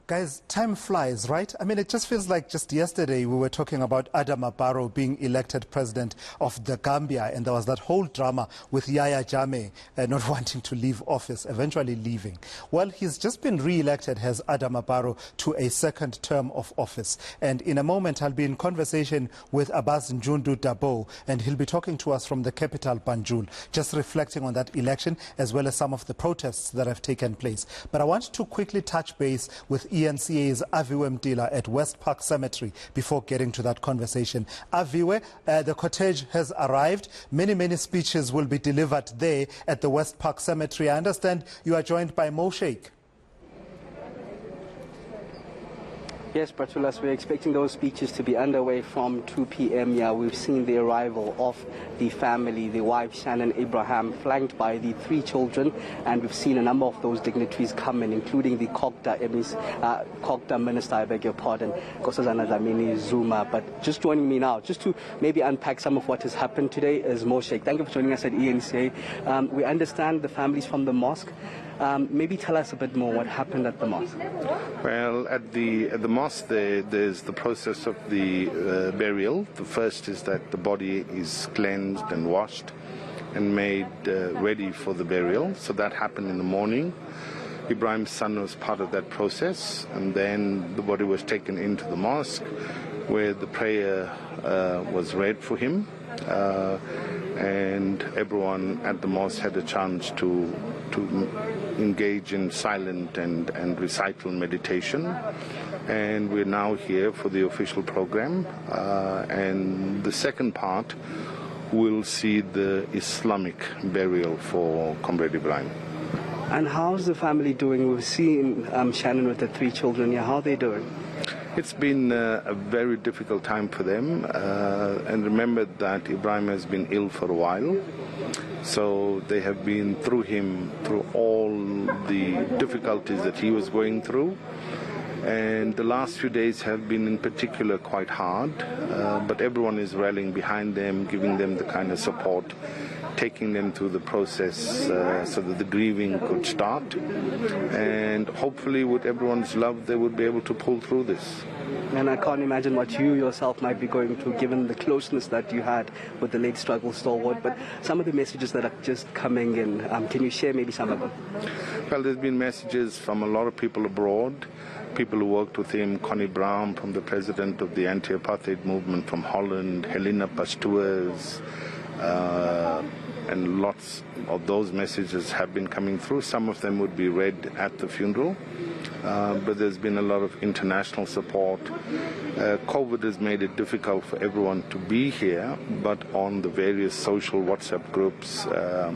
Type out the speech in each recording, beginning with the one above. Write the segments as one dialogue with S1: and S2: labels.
S1: Guys, time flies, right? I mean, it just feels like just yesterday we were talking about Adama Barrow being elected president of the Gambia, and there was that whole drama with Yahya Jammeh not wanting to leave office, eventually leaving. Well, he's just been re-elected, has Adama Barrow, to a second term of office. And in a moment, I'll be in conversation with Abbas Njundu Dabo, and he'll be talking to us from the capital, Banjul, just reflecting on that election, as well as some of the protests that have taken place. But I want to quickly touch base with eNCA's Aviwe Mtila at Westpark Cemetery before getting to that conversation. Aviwe, the cortege has arrived. Many speeches will be delivered there at the Westpark Cemetery. I understand you are joined by Mo Shaik.
S2: Yes, Bratulas, we're expecting those speeches to be underway from 2 p.m. Yeah, we've seen the arrival of the family, the wife Shannon Ebrahim, flanked by the 3 children, and we've seen a number of those dignitaries come in, including the Kokda Minister, I beg your pardon, Nkosazana Dlamini Zuma. But just joining me now, just to maybe unpack some of what has happened today, is Mo Shaik. Thank you for joining us at eNCA. We understand the families from the mosque. Maybe tell us a bit more what happened at the mosque.
S3: Well, at the mosque there's the process of the burial. The first is that the body is cleansed and washed and made ready for the burial. So that happened in the morning. Ibrahim's son was part of that process, and then the body was taken into the mosque where the prayer was read for him, and everyone at the mosque had a chance to engage in silent and recital meditation. And we're now here for the official program, and the second part will see the Islamic burial for Comrade Ibrahim.
S2: And how's the family doing? We've seen Shannon with the 3 children. Yeah, how are they doing?
S3: It's been a very difficult time for them, and remember that Ibrahim has been ill for a while, so they have been through all the difficulties that he was going through, and the last few days have been in particular quite hard, but everyone is rallying behind them, giving them the kind of support, taking them through the process so that the grieving could start, and hopefully with everyone's love they would be able to pull through this.
S2: And I can't imagine what you yourself might be going through given the closeness that you had with the late struggle stalwart, but some of the messages that are just coming in, can you share maybe some of them?
S3: Well, there's been messages from a lot of people abroad, people who worked with him, Connie Brown, from the president of the Anti-apartheid movement from Holland, Helena Pastoors, and lots of those messages have been coming through. Some of them would be read at the funeral, but there's been a lot of international support. COVID has made it difficult for everyone to be here, but on the various social WhatsApp groups, a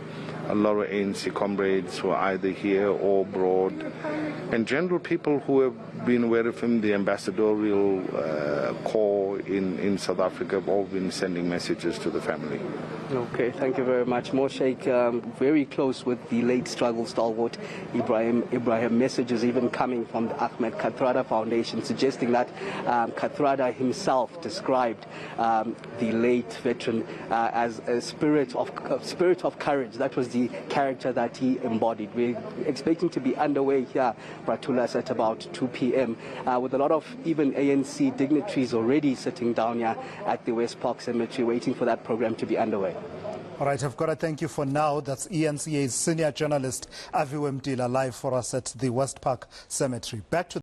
S3: lot of ANC comrades who are either here or abroad, and general people who have been aware of him, the ambassadorial corps in South Africa, have all been sending messages to the family.
S2: Okay, thank you very much. Mo Shaik, very close with the late struggle stalwart Ebrahim Ebrahim. Messages even coming from the Ahmed Kathrada Foundation suggesting that Kathrada himself described the late veteran as a spirit of courage. That was the character that he embodied. We're expecting to be underway here, Bratulas, at about 2 p.m. With a lot of even ANC dignitaries already sitting down here at the Westpark Cemetery waiting for that program to be underway.
S1: All right, I've got to thank you for now. That's eNCA's senior journalist, Aviwe Mtila, live for us at the Westpark Cemetery. Back to